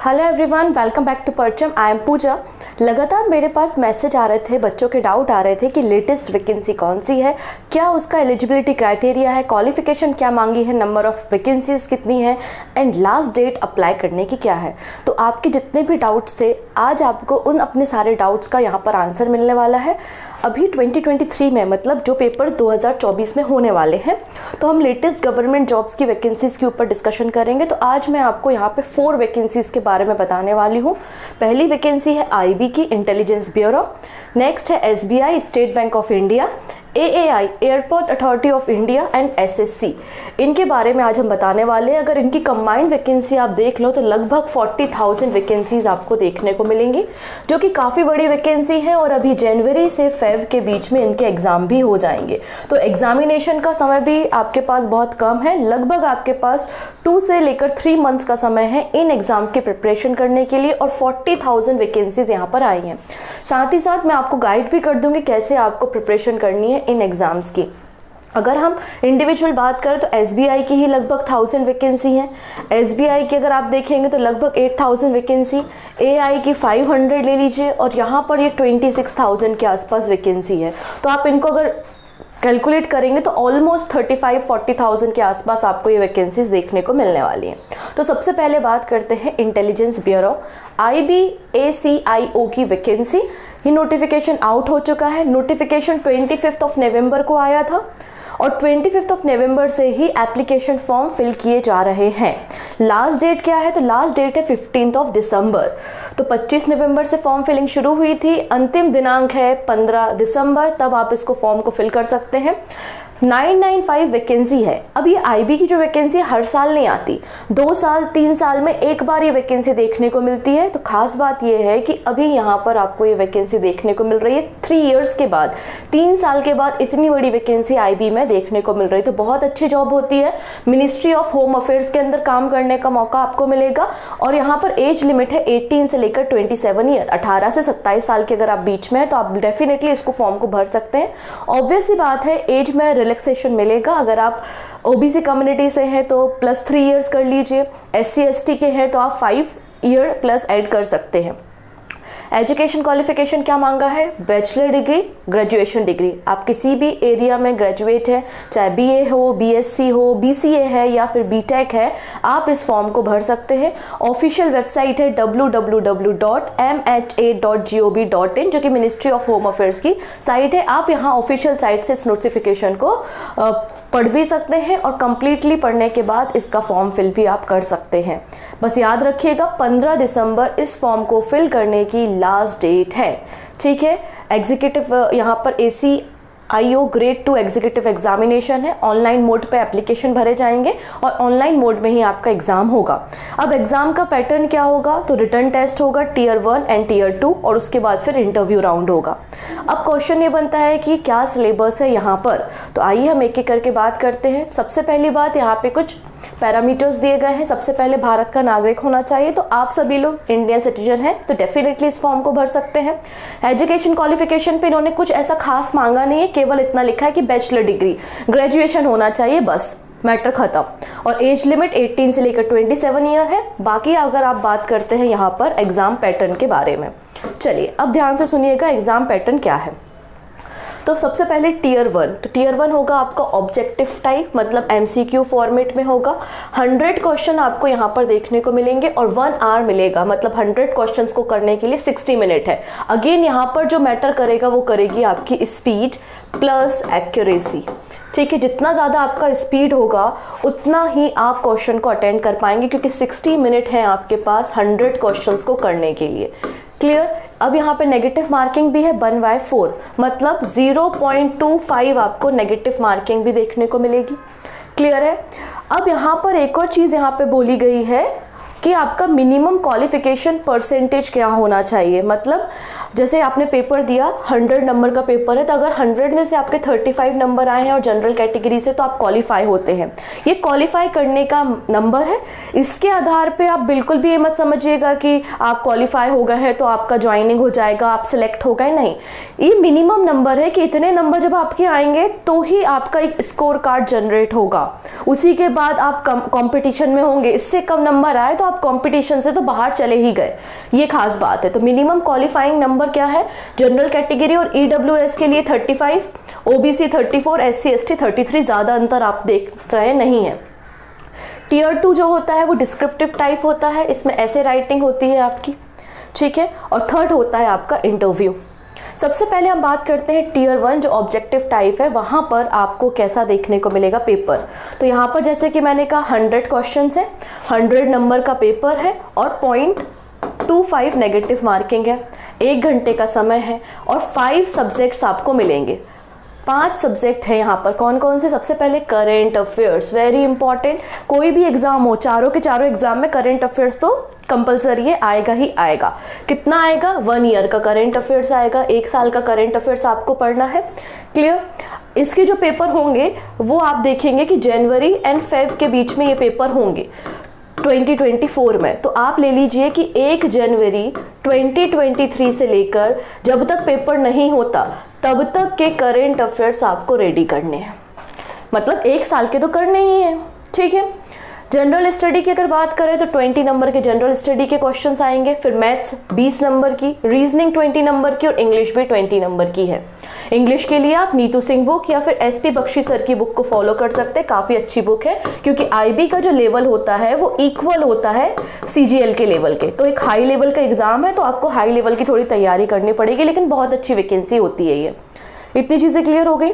Hello everyone, welcome back to Parcham. I am Pooja. लगातार मेरे पास message आ रहे थे, बच्चों के डाउट आ रहे थे कि लेटेस्ट वैकेंसी कौन सी है, क्या उसका एलिजिबिलिटी क्राइटेरिया है, क्वालिफिकेशन क्या मांगी है, नंबर ऑफ वैकेंसीज कितनी है एंड लास्ट डेट अप्लाई करने की क्या है। तो आपके जितने भी डाउट्स थे, आज आपको उन अपने सारे डाउट्स का यहाँ पर आंसर मिलने वाला है। अभी 2023 में, मतलब जो पेपर 2024 में होने वाले हैं, तो हम लेटेस्ट गवर्नमेंट जॉब्स की वैकेंसीज़ के ऊपर डिस्कशन करेंगे। तो आज मैं आपको यहाँ पे 4 वैकेंसीज़ के बारे में बताने वाली हूँ। पहली वैकेंसी है आईबी की, इंटेलिजेंस ब्यूरो। नेक्स्ट है SBI, state bank of India, AAI, airport authority of India and SSC. इनके बारे में आज हम बताने वाले हैं। अगर इनकी कंबाइंड वैकेंसी आप देख लो तो लगभग 40,000 वैकेंसीज आपको देखने को मिलेंगी, जो कि काफ़ी बड़ी वैकेंसी है। और अभी जनवरी से फेब के बीच में इनके एग्ज़ाम भी हो जाएंगे, तो एग्जामिनेशन का समय भी आपके पास बहुत कम है। लगभग आपके पास 2 से लेकर 3 मंथ्स का समय है इन एग्ज़ाम्स की प्रिपरेशन करने के लिए, और 40,000 वैकेंसीज यहाँ पर आई हैं। साथ ही साथ मैं आपको गाइड भी कर दूंगी कैसे आपको प्रिपरेशन करनी है इन एग्ज़ाम्स की। अगर हम इंडिविजुअल बात करें तो एसबीआई की ही लगभग 1000 वैकेंसी है। एसबीआई की अगर आप देखेंगे तो लगभग 8000 वैकेंसी, एआई की 500 ले लीजिए, और यहाँ पर ये 26,000 के आसपास वैकेंसी है। तो आप इनको अगर कैलकुलेट करेंगे तो ऑलमोस्ट 35-40,000 के आसपास आपको ये वैकेंसीज देखने को मिलने वाली हैं। तो सबसे पहले बात करते हैं इंटेलिजेंस ब्यूरो IBACIO की वैकेंसी। ये नोटिफिकेशन आउट हो चुका है। नोटिफिकेशन 25 नवंबर को आया था, और 25 नवंबर से ही एप्लीकेशन फॉर्म फिल किए जा रहे हैं। लास्ट डेट क्या है, तो लास्ट डेट है 15 दिसंबर। तो 25 नवंबर से फॉर्म फिलिंग शुरू हुई थी, अंतिम दिनांक है 15 दिसंबर, तब आप इसको फॉर्म को फिल कर सकते हैं। 995 वैकेंसी है। अब ये आईबी की जो वैकेंसी हर साल नहीं आती, 2 साल 3 साल में एक बार ये वैकेंसी देखने को मिलती है। तो खास बात ये है कि अभी यहाँ पर आपको ये वैकेंसी देखने को मिल रही है 3 इयर्स के बाद, 3 साल के बाद इतनी बड़ी वैकेंसी आईबी में देखने को मिल रही है। तो बहुत अच्छी जॉब होती है। मिनिस्ट्री ऑफ होम अफेयर्स के अंदर काम करने का मौका आपको मिलेगा। और यहाँ पर एज लिमिट है 18 से लेकर 27 ईयर, 18 से 27 साल के अगर आप बीच में है तो आप डेफिनेटली इसको फॉर्म को भर सकते हैं। ऑब्वियस सी बात है, एज में रिलैक्सेशन मिलेगा। अगर आप ओबीसी कम्युनिटी से हैं तो +3 इयर्स कर लीजिए, SC ST के हैं तो आप 5 ईयर प्लस ऐड कर सकते हैं। एजुकेशन क्वालिफिकेशन क्या मांगा है, बैचलर डिग्री, ग्रेजुएशन डिग्री। आप किसी भी एरिया में ग्रेजुएट है, चाहे BA हो, BSc हो, BCA है या फिर BTech है, आप इस फॉर्म को भर सकते हैं। ऑफिशियल वेबसाइट है www.mha.gov.in, जो कि मिनिस्ट्री ऑफ होम अफेयर्स की साइट है। आप यहाँ ऑफिशियल साइट से इस नोटिफिकेशन को पढ़ भी सकते हैं, और कंप्लीटली पढ़ने के बाद इसका फॉर्म फिल भी आप कर सकते हैं। बस याद रखिएगा 15 दिसंबर इस फॉर्म को फिल करने की लास्ट डेट है, ठीक है। एग्जीक्यूटिव यहाँ पर ACIO ग्रेड 2 एग्जीक्यूटिव एग्जामिनेशन है। ऑनलाइन मोड पे एप्लीकेशन भरे जाएंगे और ऑनलाइन मोड में ही आपका एग्जाम होगा। अब एग्जाम का पैटर्न क्या होगा, तो रिटन टेस्ट होगा Tier 1 एंड Tier 2, और उसके बाद फिर इंटरव्यू राउंड होगा। अब क्वेश्चन ये बनता है कि क्या सिलेबस है यहाँ पर, तो आइए हम एक एक करके बात करते हैं। सबसे पहली बात, यहाँ पे कुछ पैरामीटर्स दिए गए हैं। सबसे पहले भारत का नागरिक होना चाहिए, तो आप सभी लोग इंडियन सिटीजन हैं तो डेफिनेटली इस फॉर्म को भर सकते हैं। एजुकेशन क्वालिफिकेशन पे इन्होंने कुछ ऐसा खास मांगा नहीं है, केवल इतना लिखा है कि बैचलर डिग्री, ग्रेजुएशन होना चाहिए, बस मैटर खत्म। और एज लिमिट 18 से लेकर 27 ईयर है। बाकी अगर आप बात करते हैं यहाँ पर एग्जाम पैटर्न के बारे में, चलिए अब ध्यान से सुनिएगा एग्जाम पैटर्न क्या है। तो सबसे पहले Tier 1, तो Tier 1 होगा आपका ऑब्जेक्टिव टाइप, मतलब MCQ फॉर्मेट में होगा। 100 क्वेश्चन आपको यहाँ पर देखने को मिलेंगे और 1 आवर मिलेगा, मतलब 100 क्वेश्चंस को करने के लिए 60 मिनट है। अगेन यहाँ पर जो मैटर करेगा वो करेगी आपकी स्पीड प्लस एक्यूरेसी, ठीक है। जितना ज़्यादा आपका स्पीड होगा उतना ही आप क्वेश्चन को अटेंड कर पाएंगे, क्योंकि 60 मिनट है आपके पास 100 क्वेश्चंस को करने के लिए। क्लियर। अब यहाँ पे नेगेटिव मार्किंग भी है 1/4, मतलब 0.25 आपको नेगेटिव मार्किंग भी देखने को मिलेगी। क्लियर है। अब यहाँ पर एक और चीज़ यहाँ पे बोली गई है कि आपका मिनिमम क्वालिफिकेशन परसेंटेज क्या होना चाहिए, मतलब जैसे आपने पेपर दिया 100 नंबर का पेपर है, तो अगर 100 में से आपके 35 नंबर आए हैं और जनरल कैटेगरी से, तो आप क्वालिफाई होते हैं। ये क्वालिफाई करने का नंबर है। इसके आधार पे आप बिल्कुल भी ये मत समझिएगा कि आप क्वालिफाई हो गए हैं तो आपका ज्वाइनिंग हो जाएगा, आप सिलेक्ट हो गए, नहीं। ये मिनिमम नंबर है कि इतने नंबर जब आपके आएंगे तो ही आपका एक स्कोर कार्ड जनरेट होगा, उसी के बाद आप कंपटीशन में होंगे। इससे कम नंबर आए तो आप कंपटीशन से तो बाहर चले ही गए, ये खास बात है। तो मिनिमम क्वालिफाइंग नंबर क्या है? जनरल कैटेगरी और ईडब्ल्यूएस के लिए 35, ओबीसी 34, एससी एसटी 33, ज़्यादा अंतर आप देख रहे नहीं है। टीयर 2 जो होता है वो डिस्क्रिप्टिव टाइप होता है, इसमें ऐसे राइटिंग होती है आपकी, ठीक है। और थर्ड होता है आपका इंटरव्यू। सबसे पहले हम बात करते हैं टीयर 1 जो ऑब्जेक्टिव टाइप है, वहाँ पर आपको कैसा देखने को मिलेगा पेपर। तो यहाँ पर जैसे कि मैंने कहा 100 क्वेश्चन है, 100 नंबर का पेपर है और 0.25 नेगेटिव मार्किंग है, 1 घंटे का समय है और 5 सब्जेक्ट्स आपको मिलेंगे। 5 सब्जेक्ट है यहाँ पर। कौन कौन से? सबसे पहले करेंट अफेयर्स, वेरी इंपॉर्टेंट। कोई भी एग्जाम हो, चारों के चारों एग्जाम में करेंट अफेयर्स तो कंपलसरी है, आएगा ही आएगा। कितना आएगा? 1 ईयर का करेंट अफेयर्स आएगा, 1 साल का करेंट अफेयर्स आपको पढ़ना है। क्लियर? इसके जो पेपर होंगे वो आप देखेंगे कि जनवरी एंड फेब के बीच में ये पेपर होंगे 2024 में। तो आप ले लीजिए कि 1 जनवरी 2023 से लेकर जब तक पेपर नहीं होता तब तक के करेंट अफेयर्स आपको रेडी करने हैं, मतलब 1 साल के तो करने ही है, ठीक है। जनरल स्टडी की अगर बात करें तो 20 नंबर के जनरल स्टडी के क्वेश्चंस आएंगे, फिर मैथ्स 20 नंबर की, रीजनिंग 20 नंबर की और इंग्लिश भी 20 नंबर की है। इंग्लिश के लिए आप नीतू सिंह बुक या फिर एसपी बख्शी सर की बुक को फॉलो कर सकते हैं, काफ़ी अच्छी बुक है, क्योंकि आईबी का जो लेवल होता है वो इक्वल होता है सीजीएल के लेवल के। तो एक हाई लेवल का एग्जाम है तो आपको हाई लेवल की थोड़ी तैयारी करनी पड़ेगी, लेकिन बहुत अच्छी वैकेंसी होती है ये। इतनी चीज़ें क्लियर हो गई।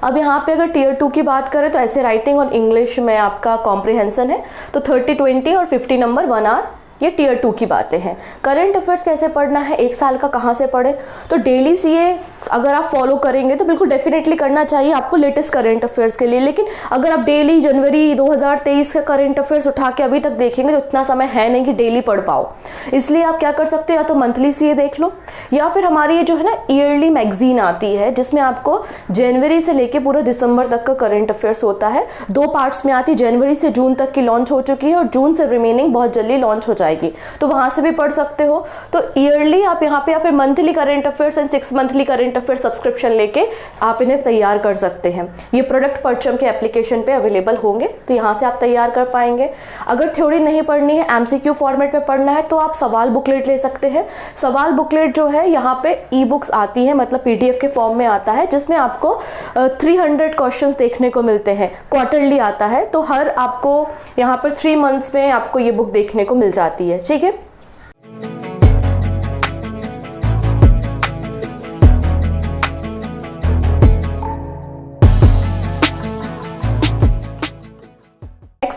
अब यहाँ पे अगर टीयर 2 की बात करें तो ऐसे राइटिंग और इंग्लिश में आपका कॉम्प्रिहेंशन है, तो 30, 20 और 50 नंबर 1 आवर, ये टीयर 2 की बातें हैं। करंट अफेयर्स कैसे पढ़ना है, 1 साल का कहाँ से पढ़े? तो डेली सीए अगर आप फॉलो करेंगे तो बिल्कुल डेफिनेटली करना चाहिए आपको लेटेस्ट करंट अफेयर्स के लिए। लेकिन अगर आप डेली जनवरी 2023 का करंट अफेयर्स उठा के अभी तक देखेंगे तो इतना समय है नहीं कि डेली पढ़ पाओ। इसलिए आप क्या कर सकते हो, या तो मंथली सीए देख लो, या फिर हमारी ये जो है ना ईयरली मैगजीन आती है जिसमें आपको जनवरी से लेके पूरा दिसंबर तक का करंट अफेयर्स होता है। 2 पार्ट्स में आती है, जनवरी से जून तक की लॉन्च हो चुकी है और जून से रिमेनिंग बहुत जल्दी लॉन्च हो जाएगी, तो वहां से भी पढ़ सकते हो। तो ईयरली आप यहाँ पे या फिर monthly current affairs and 6 monthly current affair subscription लेके आप इन्हें तैयार कर सकते हैं। ये प्रोडक्ट परचम के एप्लीकेशन पे अवेलेबल होंगे, तो यहाँ से आप तैयार कर पाएंगे। अगर थ्योरी नहीं पढ़नी है, एमसीक्यू फॉर्मेट में पढ़ना है, तो आप सवाल बुकलेट ले सकते हैं। सवाल बुकलेट जो है यहाँ पे ई बुक्स आती है, मतलब पीडीएफ के फॉर्म में आता है, जिसमें आपको 300 क्वेश्चंस देखने को मिलते हैं। क्वार्टरली आता है, तो हर आपको यहाँ पर 3 मंथ्स में आपको ये बुक देखने को मिल जाती है, ठीक है।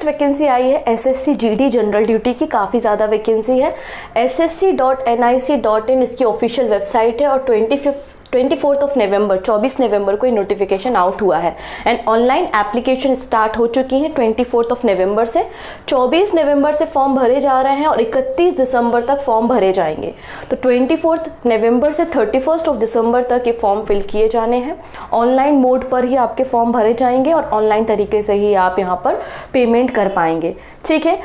वैकेंसी आई है एसएससी जीडी जनरल ड्यूटी की, काफ़ी ज़्यादा वैकेंसी है। ssc.nic.in इसकी ऑफिशियल वेबसाइट है और 24 नवंबर 24 नवंबर को ये नोटिफिकेशन आउट हुआ है एंड ऑनलाइन एप्लीकेशन स्टार्ट हो चुकी है 24 नवंबर से। 24 नवंबर से फॉर्म भरे जा रहे हैं और 31 दिसंबर तक फॉर्म भरे जाएंगे। तो 24 नवंबर से 31 दिसंबर तक ये फॉर्म फिल किए जाने हैं। ऑनलाइन मोड पर ही आपके फॉर्म भरे जाएंगे और ऑनलाइन तरीके से ही आप यहाँ पर पेमेंट कर पाएंगे, ठीक है।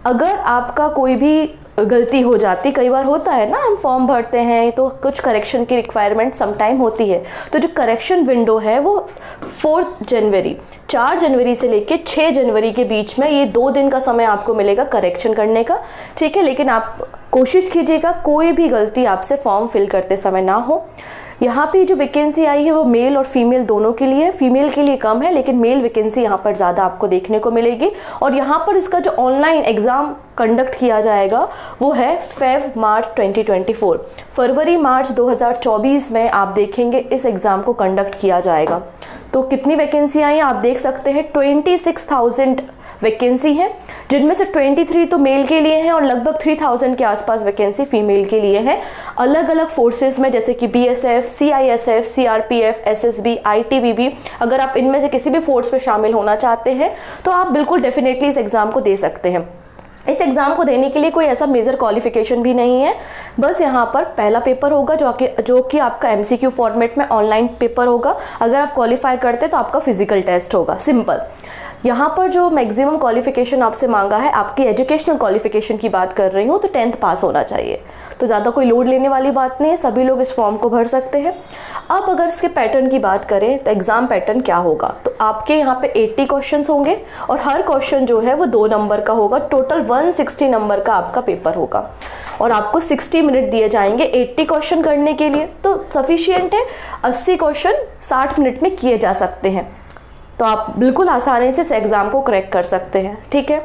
अगर आपका कोई भी गलती हो जाती, कई बार होता है ना, हम फॉर्म भरते हैं तो कुछ करेक्शन की रिक्वायरमेंट समटाइम होती है, तो जो करेक्शन विंडो है वो 4 जनवरी से लेके 6 जनवरी के बीच में, ये 2 दिन का समय आपको मिलेगा करेक्शन करने का, ठीक है। लेकिन आप कोशिश कीजिएगा कोई भी गलती आपसे फॉर्म फिल करते समय ना हो। यहाँ पे जो वैकेंसी आई है वो मेल और फीमेल दोनों के लिए है। फीमेल के लिए कम है, लेकिन मेल वैकेंसी यहाँ पर ज़्यादा आपको देखने को मिलेगी। और यहाँ पर इसका जो ऑनलाइन एग्ज़ाम कंडक्ट किया जाएगा वो है मार्च 2024, फरवरी मार्च 2024 में आप देखेंगे इस एग्ज़ाम को कंडक्ट किया जाएगा। तो कितनी वैकेंसी आई आप देख सकते हैं, 26,000 वैकेंसी है, जिनमें से 23 तो मेल के लिए हैं और लगभग 3000 के आसपास वैकेंसी फीमेल के लिए है। अलग अलग फोर्सेस में, जैसे कि BSF, CISF, CRPF, SSB, ITBP, अगर आप इनमें से किसी भी फोर्स में शामिल होना चाहते हैं तो आप बिल्कुल डेफिनेटली इस एग्ज़ाम को दे सकते हैं। इस एग्ज़ाम को देने के लिए कोई ऐसा मेजर क्वालिफिकेशन भी नहीं है, बस यहाँ पर पहला पेपर होगा जो कि आपका एमसीक्यू फॉर्मेट में ऑनलाइन पेपर होगा। अगर आप क्वालिफाई करते तो आपका फिजिकल टेस्ट होगा, सिंपल। यहाँ पर जो मैक्सिमम क्वालिफिकेशन आपसे मांगा है, आपकी एजुकेशनल क्वालिफिकेशन की बात कर रही हूँ, तो 10th पास होना चाहिए। तो ज़्यादा कोई लोड लेने वाली बात नहीं है, सभी लोग इस फॉर्म को भर सकते हैं। अब अगर इसके पैटर्न की बात करें तो एग्ज़ाम पैटर्न क्या होगा, तो आपके यहाँ पे 80 क्वेश्चंस होंगे और हर क्वेश्चन जो है वो 2 नंबर का होगा। टोटल 160 नंबर का आपका पेपर होगा और आपको 60 मिनट दिए जाएंगे 80 क्वेश्चन करने के लिए, तो सफिशियंट है। 80 क्वेश्चन 60 मिनट में किए जा सकते हैं, तो आप बिल्कुल आसानी से इस एग्ज़ाम को क्रैक कर सकते हैं, ठीक है।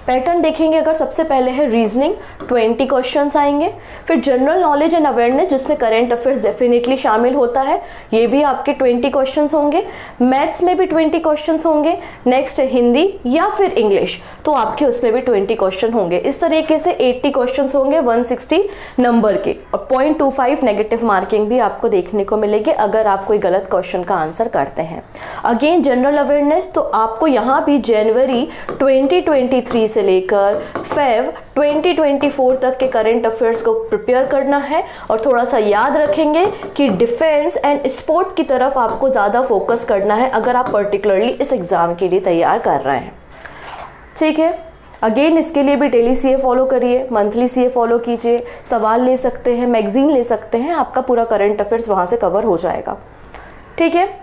पैटर्न देखेंगे अगर, सबसे पहले है रीजनिंग, 20 क्वेश्चंस आएंगे। फिर जनरल नॉलेज एंड अवेयरनेस, जिसमें करंट अफेयर्स डेफिनेटली शामिल होता है, ये भी आपके 20 क्वेश्चंस होंगे। मैथ्स में भी 20 क्वेश्चंस होंगे। नेक्स्ट है हिंदी या फिर इंग्लिश, तो आपके उसमें भी 20 क्वेश्चन होंगे। इस तरीके से 80 क्वेश्चंस होंगे 160 नंबर के, और 0.25 नेगेटिव मार्किंग भी आपको देखने को मिलेगी अगर आप कोई गलत क्वेश्चन का आंसर करते हैं। अगेन जनरल अवेयरनेस, तो आपको यहाँ भी जनवरी 2023 से लेकर फेब 2024 तक के करंट अफेयर्स को प्रिपेयर करना है। और थोड़ा सा याद रखेंगे कि डिफेंस एंड स्पोर्ट की तरफ आपको ज़्यादा फोकस करना है अगर आप पर्टिकुलरली इस एग्ज़ाम के लिए तैयार कर रहे हैं, ठीक है। अगेन इसके लिए भी डेली सीए फॉलो करिए, मंथली सीए फॉलो कीजिए, सवाल ले सकते हैं, मैगजीन ले सकते हैं, आपका पूरा करंट अफेयर्स वहाँ से कवर हो जाएगा, ठीक है।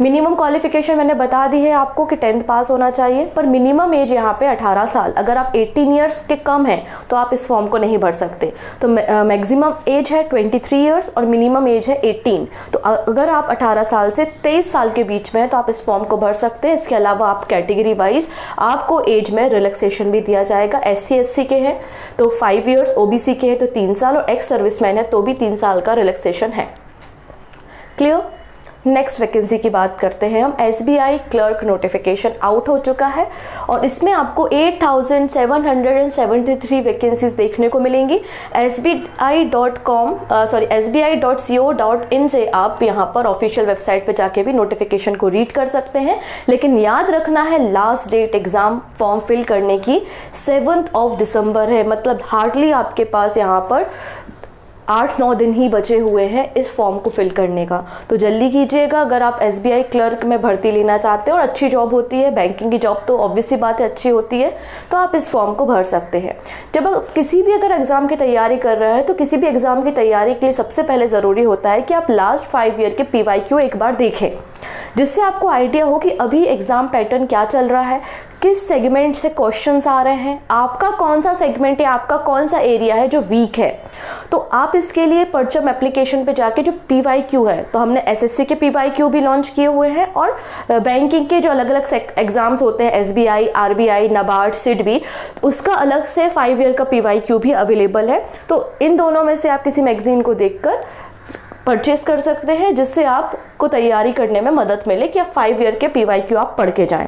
मिनिमम क्वालिफिकेशन मैंने बता दी है आपको कि 10th पास होना चाहिए, पर मिनिमम एज यहाँ पे 18 साल। अगर आप 18 ईयर्स के कम हैं तो आप इस फॉर्म को नहीं भर सकते। तो मैक्सिमम एज है 23 ईयर्स और मिनिमम एज है 18। तो अगर आप 18 साल से 23 साल के बीच में हैं तो आप इस फॉर्म को भर सकते हैं। इसके अलावा आप कैटेगरी वाइज आपको एज में रिलैक्सेशन भी दिया जाएगा। SC SC के हैं तो 5 ईयर्स, OBC के हैं तो 3 साल, और एक्स सर्विसमैन है तो भी 3 साल का रिलैक्सेशन है। क्लियर। नेक्स्ट वैकेंसी की बात करते हैं हम। SBI क्लर्क नोटिफिकेशन आउट हो चुका है और इसमें आपको 8773 वैकेंसीज देखने को मिलेंगी। SBI.co.in से आप यहाँ पर ऑफिशियल वेबसाइट पे जाके भी नोटिफिकेशन को रीड कर सकते हैं। लेकिन याद रखना है last date exam form fill करने की 7 दिसंबर है, मतलब हार्डली आपके पास यहाँ पर 8-9 दिन ही बचे हुए हैं इस फॉर्म को फिल करने का। तो जल्दी कीजिएगा अगर आप SBI क्लर्क में भर्ती लेना चाहते हैं और अच्छी जॉब होती है, बैंकिंग की जॉब तो ऑब्वियस सी बात है अच्छी होती है, तो आप इस फॉर्म को भर सकते हैं। जब आप किसी भी अगर एग्ज़ाम की तैयारी कर रहे हैं तो किसी भी एग्ज़ाम की तैयारी के लिए सबसे पहले ज़रूरी होता है कि आप लास्ट 5 ईयर के PYQ एक बार देखें, जिससे आपको आइडिया हो कि अभी एग्ज़ाम पैटर्न क्या चल रहा है, किस सेगमेंट से क्वेश्चंस आ रहे हैं, आपका कौन सा सेगमेंट है, आपका कौन सा एरिया है जो वीक है। तो आप इसके लिए परचम एप्लीकेशन पे जाके जो PYQ है, तो हमने SSC के PYQ भी लॉन्च किए हुए हैं और बैंकिंग के जो अलग अलग एग्जाम्स होते हैं SBI, RBI, NABARD, SID, उसका अलग से 5 ईयर का PYQ भी अवेलेबल है। तो इन दोनों में से आप किसी मैगजीन को देखकर परचेस कर सकते हैं, जिससे आपको तैयारी करने में मदद मिले कि आप 5 ईयर के PYQ आप पढ़ के जाएं।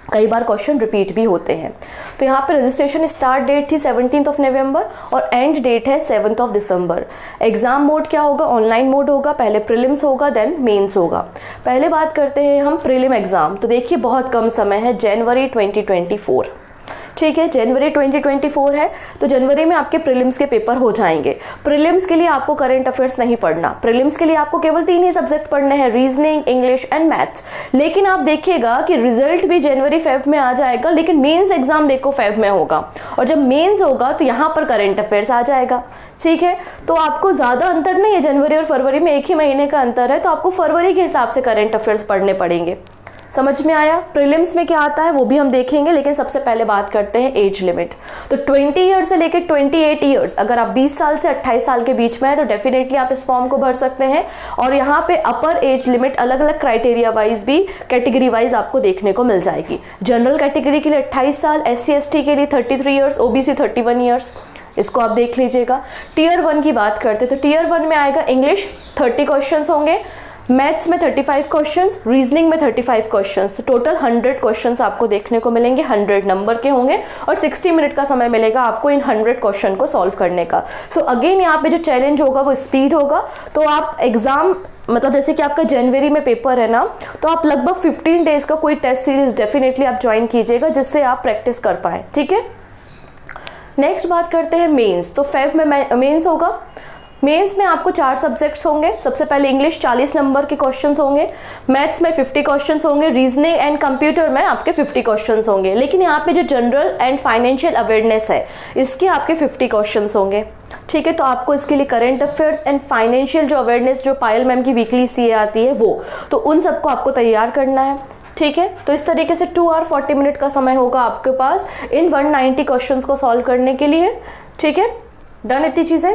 कई बार क्वेश्चन रिपीट भी होते हैं। तो यहाँ पे रजिस्ट्रेशन स्टार्ट डेट थी 17 नवंबर और एंड डेट है 7 दिसंबर। एग्जाम मोड क्या होगा, ऑनलाइन मोड होगा। पहले प्रीलिम्स होगा देन मेंस होगा। पहले बात करते हैं हम प्रीलिम एग्जाम। तो देखिए बहुत कम समय है, जनवरी 2024, ठीक है, जनवरी 2024 है। तो जनवरी में आपके प्रीलिम्स के पेपर हो जाएंगे। प्रीलिम्स के लिए आपको करंट अफेयर्स नहीं पढ़ना, प्रीलिम्स के लिए आपको केवल 3 ही सब्जेक्ट पढ़ने हैं, रीजनिंग, इंग्लिश एंड मैथ्स। लेकिन आप देखिएगा कि रिजल्ट भी जनवरी फेब में आ जाएगा, लेकिन मेंस एग्जाम देखो फेब में होगा, और जब मेंस होगा तो यहाँ पर करंट अफेयर्स आ जाएगा, ठीक है। तो आपको ज़्यादा अंतर नहीं है, जनवरी और फरवरी में 1 ही महीने का अंतर है, तो आपको फरवरी के हिसाब से करंट अफेयर्स पढ़ने पड़ेंगे। समझ में आया। प्रीलिम्स में क्या आता है वो भी हम देखेंगे, लेकिन सबसे पहले बात करते हैं एज लिमिट। तो 20 ईयर से लेकर 28 ईयर्स, अगर आप 20 साल से 28 साल के बीच में है तो डेफिनेटली आप इस फॉर्म को भर सकते हैं। और यहाँ पे अपर एज लिमिट अलग अलग क्राइटेरिया वाइज भी कैटेगरी वाइज आपको देखने को मिल जाएगी। जनरल कैटेगरी के लिए 28 साल, SC ST के लिए 33 ईयर्स, OBC 31 ईयर्स, इसको आप देख लीजिएगा। टीयर 1 की बात करते हैं तो टीयर 1 में आएगा इंग्लिश 30 क्वेश्चंस होंगे, मैथ्स में 35 क्वेश्चंस, रीजनिंग में 35 क्वेश्चंस, तो टोटल 100 क्वेश्चंस आपको देखने को मिलेंगे। 100 नंबर के होंगे और 60 मिनट का समय मिलेगा आपको इन 100 क्वेश्चन को सॉल्व करने का। सो अगेन यहाँ पे जो चैलेंज होगा वो स्पीड होगा। तो आप एग्जाम मतलब जैसे कि आपका जनवरी में पेपर है ना, तो आप लगभग 15 डेज का कोई टेस्ट सीरीज डेफिनेटली आप ज्वाइन कीजिएगा, जिससे आप प्रैक्टिस कर पाएँ, ठीक है। नेक्स्ट बात करते हैं मेंस। तो फेब में मेंस होगा। मेंस में आपको 4 सब्जेक्ट्स होंगे। सबसे पहले इंग्लिश 40 नंबर के क्वेश्चंस होंगे, मैथ्स में 50 क्वेश्चंस होंगे, रीजनिंग एंड कंप्यूटर में आपके 50 क्वेश्चंस होंगे। लेकिन यहाँ पे जो जनरल एंड फाइनेंशियल अवेयरनेस है इसके आपके 50 क्वेश्चंस होंगे। ठीक है, तो आपको इसके लिए करंट अफेयर्स एंड फाइनेंशियल जो अवेयरनेस जो पायल मैम की वीकली सीए आती है वो, तो उन सबको आपको तैयार करना है। ठीक है, तो इस तरीके से 2 आवर 40 मिनट का समय होगा आपके पास इन 190 क्वेश्चंस को सॉल्व करने के लिए। ठीक है, डन इतनी चीज़ें।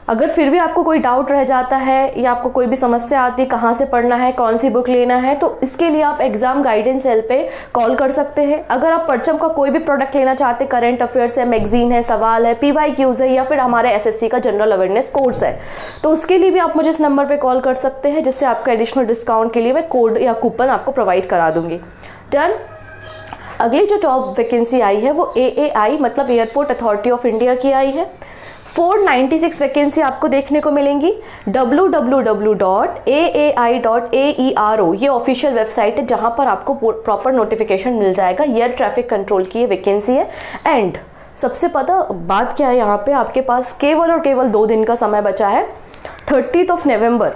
अगर फिर भी आपको कोई डाउट रह जाता है या आपको कोई भी समस्या आती है कहाँ से पढ़ना है, कौन सी बुक लेना है, तो इसके लिए आप एग्जाम गाइडेंस सेल पे कॉल कर सकते हैं। अगर आप परचम का कोई भी प्रोडक्ट लेना चाहते हैं, करंट अफेयर्स है, मैगजीन है, सवाल है, PYQs है या फिर हमारे SSC का जनरल अवेयरनेस कोर्स है, तो उसके लिए भी आप मुझे इस नंबर पर कॉल कर सकते हैं, जिससे आपका एडिशनल डिस्काउंट के लिए मैं कोड या कूपन आपको प्रोवाइड करा दूंगी। डन। अगली जो टॉप वैकेंसी आई है वो AAI मतलब एयरपोर्ट अथॉरिटी ऑफ इंडिया की आई है। 496 वैकेंसी आपको देखने को मिलेंगी। www.aai.aero ये ऑफिशियल वेबसाइट है जहां पर आपको प्रॉपर नोटिफिकेशन मिल जाएगा। एयर ट्रैफिक कंट्रोल की ये वैकेंसी है। एंड सबसे पता बात क्या है, यहाँ पे आपके पास केवल और केवल 2 दिन का समय बचा है। 30 नवंबर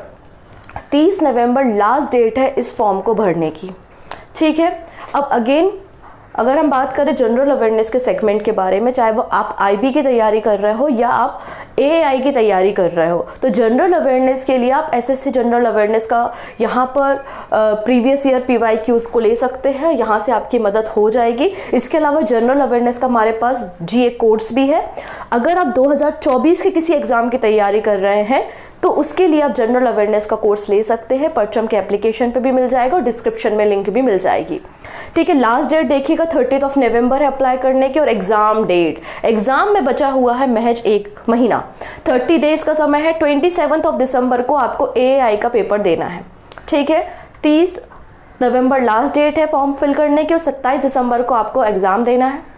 30 नवंबर लास्ट डेट है इस फॉर्म को भरने की। ठीक है, अब अगेन अगर हम बात करें जनरल अवेयरनेस के सेगमेंट के बारे में, चाहे वो आप IB की तैयारी कर रहे हो या आप AAI की तैयारी कर रहे हो, तो जनरल अवेयरनेस के लिए आप SSC जनरल अवेयरनेस का यहाँ पर प्रीवियस ईयर PYQs को ले सकते हैं, यहाँ से आपकी मदद हो जाएगी। इसके अलावा जनरल अवेयरनेस का हमारे पास GA कोर्स भी है। अगर आप 2024 के किसी एग्जाम की तैयारी कर रहे हैं तो उसके लिए आप जनरल अवेयरनेस का कोर्स ले सकते हैं। परचम के एप्लीकेशन पे भी मिल जाएगा और डिस्क्रिप्शन में लिंक भी मिल जाएगी। ठीक है, लास्ट डेट देखिएगा 30 नवंबर है अप्लाई करने की। और एग्जाम डेट, एग्जाम में बचा हुआ है महज 1 महीना, 30 डेज का समय है। 27 दिसंबर को आपको AAI का पेपर देना है। ठीक है, 30 नवंबर लास्ट डेट है फॉर्म फिल करने की और 27 दिसंबर को आपको एग्जाम देना है।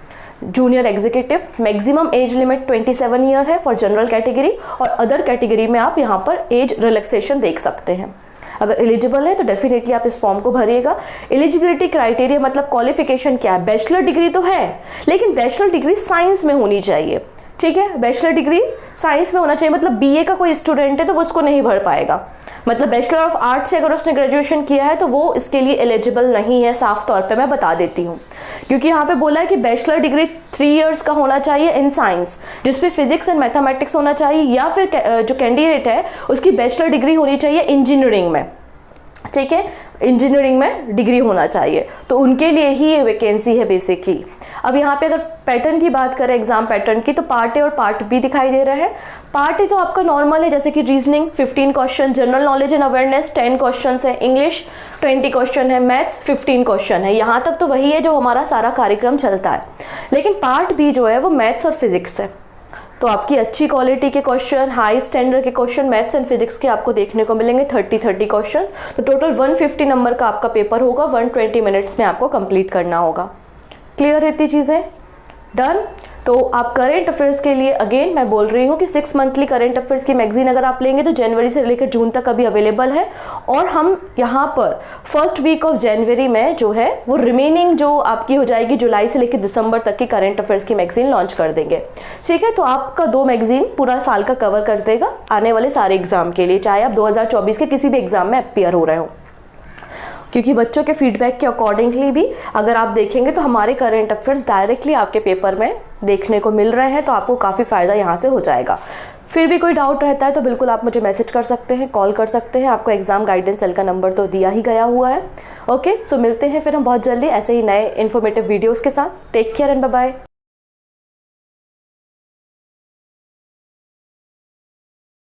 Junior executive, maximum age limit 27 year है फॉर जनरल कैटेगरी, और अदर कैटेगरी में आप यहाँ पर एज रिलैक्सेशन देख सकते हैं। अगर एलिजिबल है तो डेफिनेटली आप इस फॉर्म को भरिएगा। एलिजिबिलिटी क्राइटेरिया मतलब क्वालिफिकेशन क्या है, बैचलर डिग्री तो है लेकिन बैचलर डिग्री साइंस में होनी चाहिए। ठीक है, बैचलर डिग्री साइंस में होना चाहिए, मतलब BA का कोई स्टूडेंट है तो वो उसको नहीं भर पाएगा। मतलब बैचलर ऑफ आर्ट्स से अगर उसने ग्रेजुएशन किया है तो वो इसके लिए एलिजिबल नहीं है। साफ तौर पे मैं बता देती हूँ, क्योंकि यहाँ पे बोला है कि बैचलर डिग्री 3 इयर्स का होना चाहिए इन साइंस, जिसपे फिजिक्स एंड मैथमेटिक्स होना चाहिए, या फिर जो कैंडिडेट है उसकी बैचलर डिग्री होनी चाहिए इंजीनियरिंग में। ठीक है, इंजीनियरिंग में डिग्री होना चाहिए, तो उनके लिए ही ये वैकेंसी है बेसिकली। अब यहाँ पे अगर पैटर्न की बात करें एग्जाम पैटर्न की, तो पार्ट A और पार्ट B दिखाई दे रहे हैं। पार्ट A तो आपका नॉर्मल है, जैसे कि reasoning 15 question, general knowledge and awareness 10 question है, इंग्लिश 20 क्वेश्चन है, मैथ्स 15 क्वेश्चन है। यहाँ तक तो वही है जो हमारा सारा कार्यक्रम चलता है। लेकिन पार्ट B जो है वो मैथ्स और फिजिक्स है, तो आपकी अच्छी क्वालिटी के क्वेश्चन, हाई स्टैंडर्ड के क्वेश्चन मैथ्स एंड फिजिक्स के आपको देखने को मिलेंगे। 30 क्वेश्चंस, तो टोटल 150 नंबर का आपका पेपर होगा। 120 मिनट्स में आपको कंप्लीट करना होगा। क्लियर है इतनी चीज़ें? डन। तो आप करंट अफेयर्स के लिए अगेन मैं बोल रही हूँ कि 6 मंथली करंट अफेयर्स की मैगजीन अगर आप लेंगे तो जनवरी से लेकर जून तक अभी अवेलेबल है। और हम यहाँ पर फर्स्ट वीक ऑफ जनवरी में जो है वो रिमेनिंग जो आपकी हो जाएगी जुलाई से लेकर दिसंबर तक की करंट अफेयर्स की मैगजीन लॉन्च कर देंगे। ठीक है, तो आपका 2 मैगजीन पूरा साल का कवर कर देगा आने वाले सारे एग्जाम के लिए, चाहे आप 2024 के किसी भी एग्जाम में अपीयर हो रहे हो। क्योंकि बच्चों के फीडबैक के अकॉर्डिंगली भी अगर आप देखेंगे तो हमारे करंट अफेयर्स डायरेक्टली आपके पेपर में देखने को मिल रहे हैं, तो आपको काफ़ी फ़ायदा यहाँ से हो जाएगा। फिर भी कोई डाउट रहता है तो बिल्कुल आप मुझे मैसेज कर सकते हैं, कॉल कर सकते हैं। आपको एग्जाम गाइडेंस सेल का नंबर तो दिया ही गया हुआ है। ओके, सो मिलते हैं फिर हम बहुत जल्दी ऐसे ही नए इन्फॉर्मेटिव वीडियोज़ के साथ। Take care and bye bye.